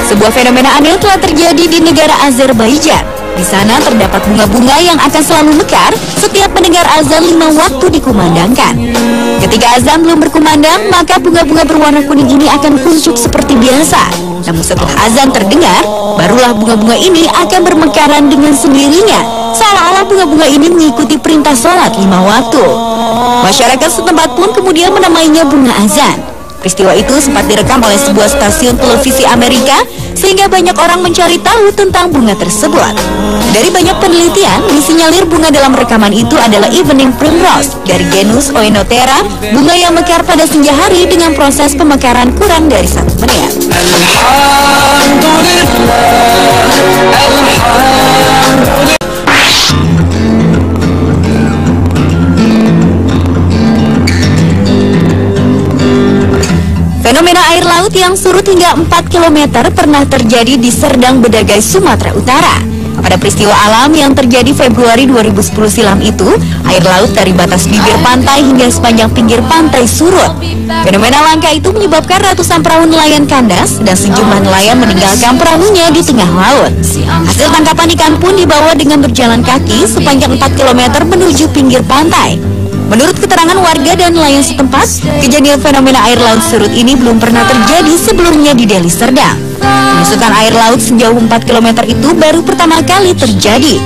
Sebuah fenomena aneh telah terjadi di negara Azerbaijan. Di sana terdapat bunga-bunga yang akan selalu mekar setiap mendengar azan 5 waktu dikumandangkan. Ketika azan belum berkumandang, maka bunga-bunga berwarna kuning ini akan kuncup seperti biasa. Namun setelah azan terdengar, barulah bunga-bunga ini akan bermekaran dengan sendirinya, seolah-olah bunga-bunga ini mengikuti perintah sholat 5 waktu. Masyarakat setempat pun kemudian menamainya bunga azan. Peristiwa itu sempat direkam oleh sebuah stasiun televisi Amerika, sehingga banyak orang mencari tahu tentang bunga tersebut. Dari banyak penelitian, disinyalir bunga dalam rekaman itu adalah Evening Primrose dari genus Oenotera, bunga yang mekar pada senja hari dengan proses pemekaran kurang dari 1 menit. Fenomena air laut yang surut hingga 4 km pernah terjadi di Serdang Bedagai, Sumatera Utara. Pada peristiwa alam yang terjadi Februari 2010 silam itu, air laut dari batas bibir pantai hingga sepanjang pinggir pantai surut. Fenomena langka itu menyebabkan ratusan perahu nelayan kandas dan sejumlah nelayan meninggalkan perahunya di tengah laut. Hasil tangkapan ikan pun dibawa dengan berjalan kaki sepanjang 4 km menuju pinggir pantai. Menurut keterangan warga dan nelayan setempat, kejadian fenomena air laut surut ini belum pernah terjadi sebelumnya di Deli Serdang. Penyusutan air laut sejauh 4 km itu baru pertama kali terjadi.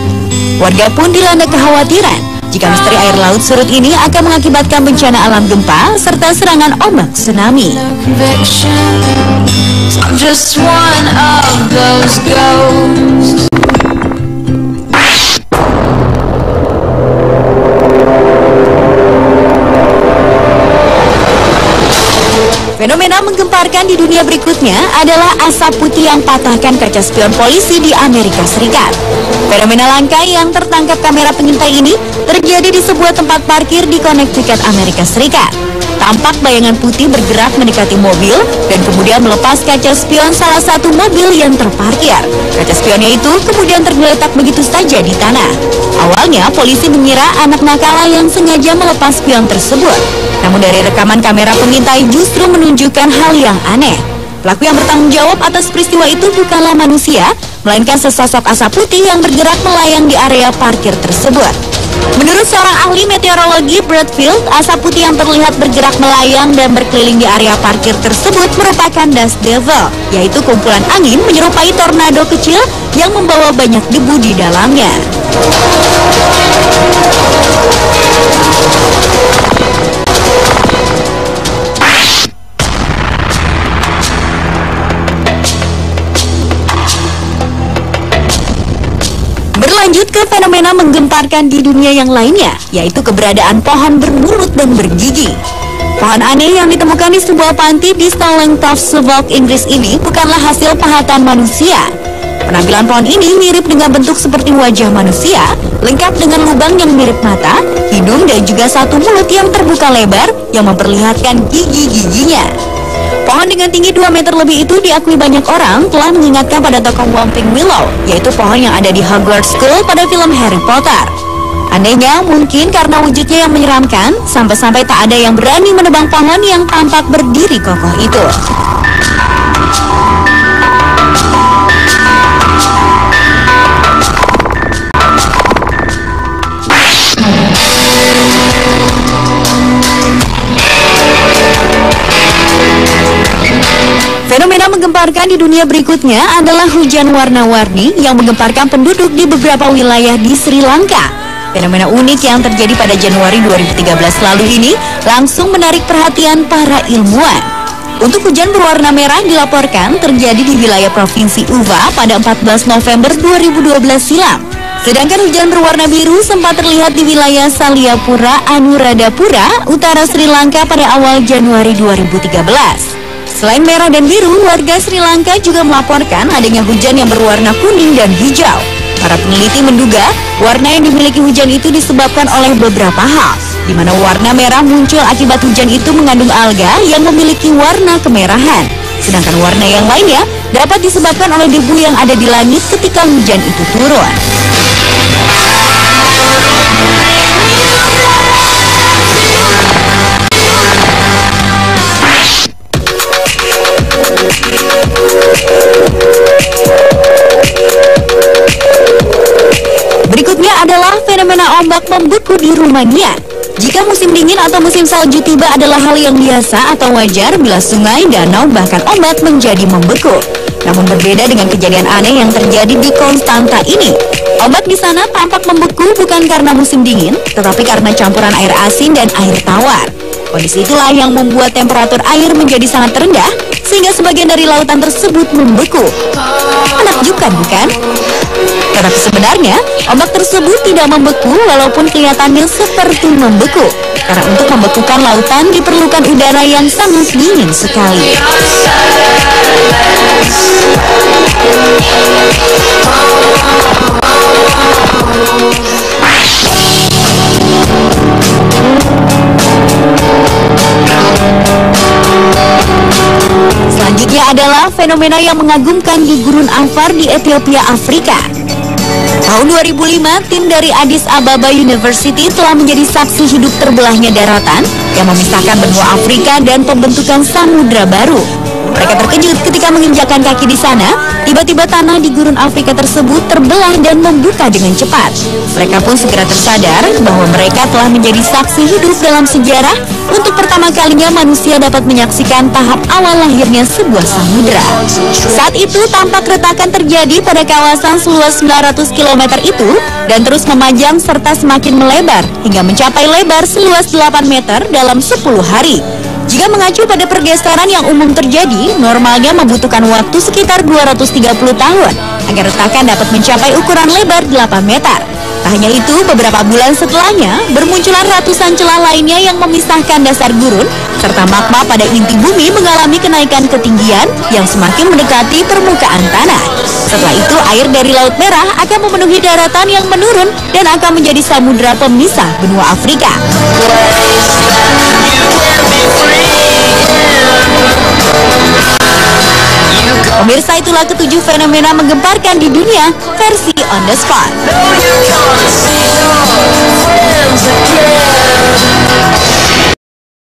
Warga pun dilanda kekhawatiran jika misteri air laut surut ini akan mengakibatkan bencana alam gempa serta serangan ombak tsunami. Fenomena menggemparkan di dunia berikutnya adalah asap putih yang patahkan kaca spion polisi di Amerika Serikat. Fenomena langka yang tertangkap kamera pengintai ini terjadi di sebuah tempat parkir di Connecticut, Amerika Serikat. Tampak bayangan putih bergerak mendekati mobil dan kemudian melepas kaca spion salah satu mobil yang terparkir. Kaca spionnya itu kemudian tergeletak begitu saja di tanah. Awalnya polisi mengira anak nakal yang sengaja melepas spion tersebut. Namun dari rekaman kamera pengintai justru menunjukkan hal yang aneh. Pelaku yang bertanggung jawab atas peristiwa itu bukanlah manusia, melainkan sesosok asap putih yang bergerak melayang di area parkir tersebut. Menurut seorang ahli meteorologi Bradfield, asap putih yang terlihat bergerak melayang dan berkeliling di area parkir tersebut merupakan dust devil, yaitu kumpulan angin menyerupai tornado kecil yang membawa banyak debu di dalamnya. Berlanjut ke fenomena menggemparkan di dunia yang lainnya, yaitu keberadaan pohon bermulut dan bergigi. Pohon aneh yang ditemukan di sebuah panti di Stallington, Suffolk, Inggris ini bukanlah hasil pahatan manusia. Penampilan pohon ini mirip dengan bentuk seperti wajah manusia, lengkap dengan lubang yang mirip mata, hidung, dan juga satu mulut yang terbuka lebar yang memperlihatkan gigi-giginya. Pohon dengan tinggi 2 meter lebih itu diakui banyak orang telah mengingatkan pada tokoh Whomping Willow, yaitu pohon yang ada di Hogwarts School pada film Harry Potter. Anehnya, mungkin karena wujudnya yang menyeramkan, sampai-sampai tak ada yang berani menebang pohon yang tampak berdiri kokoh itu. Fenomena menggemparkan di dunia berikutnya adalah hujan warna-warni yang menggemparkan penduduk di beberapa wilayah di Sri Lanka. Fenomena unik yang terjadi pada Januari 2013 lalu ini langsung menarik perhatian para ilmuwan. Untuk hujan berwarna merah dilaporkan terjadi di wilayah Provinsi Uva pada 14 November 2012 silam. Sedangkan hujan berwarna biru sempat terlihat di wilayah Saliapura, Anuradhapura, utara Sri Lanka pada awal Januari 2013. Selain merah dan biru, warga Sri Lanka juga melaporkan adanya hujan yang berwarna kuning dan hijau. Para peneliti menduga warna yang dimiliki hujan itu disebabkan oleh beberapa hal, di mana warna merah muncul akibat hujan itu mengandung alga yang memiliki warna kemerahan. Sedangkan warna yang lainnya dapat disebabkan oleh debu yang ada di langit ketika hujan itu turun. adalah fenomena ombak membeku di Rumania. Jika musim dingin atau musim salju tiba adalah hal yang biasa atau wajar bila sungai, danau, bahkan ombak menjadi membeku. Namun berbeda dengan kejadian aneh yang terjadi di Konstanta ini. Ombak di sana tampak membeku bukan karena musim dingin, tetapi karena campuran air asin dan air tawar. Kondisi itulah yang membuat temperatur air menjadi sangat rendah, sehingga sebagian dari lautan tersebut membeku. Menakjubkan, bukan? Tetapi sebenarnya, ombak tersebut tidak membeku walaupun kelihatannya seperti membeku. Karena untuk membekukan lautan diperlukan udara yang sangat dingin sekali. Selanjutnya adalah fenomena yang mengagumkan di Gurun Anfar di Ethiopia, Afrika. Tahun 2005, tim dari Addis Ababa University telah menjadi saksi hidup terbelahnya daratan yang memisahkan benua Afrika dan pembentukan samudra baru. Mereka terkejut ketika menginjakkan kaki di sana, tiba-tiba tanah di gurun Afrika tersebut terbelah dan membuka dengan cepat. Mereka pun segera tersadar bahwa mereka telah menjadi saksi hidup dalam sejarah untuk pertama kalinya manusia dapat menyaksikan tahap awal lahirnya sebuah samudra. Saat itu tampak retakan terjadi pada kawasan seluas 900 km itu dan terus memanjang serta semakin melebar hingga mencapai lebar seluas 8 meter dalam 10 hari. Jika mengacu pada pergeseran yang umum terjadi, normalnya membutuhkan waktu sekitar 230 tahun agar retakan dapat mencapai ukuran lebar 8 meter. Tak hanya itu, beberapa bulan setelahnya, bermunculan ratusan celah lainnya yang memisahkan dasar gurun, serta magma pada inti bumi mengalami kenaikan ketinggian yang semakin mendekati permukaan tanah. Setelah itu, air dari Laut Merah akan memenuhi daratan yang menurun dan akan menjadi samudra pemisah benua Afrika. Pemirsa, itulah ketujuh fenomena menggemparkan di dunia versi On The Spot.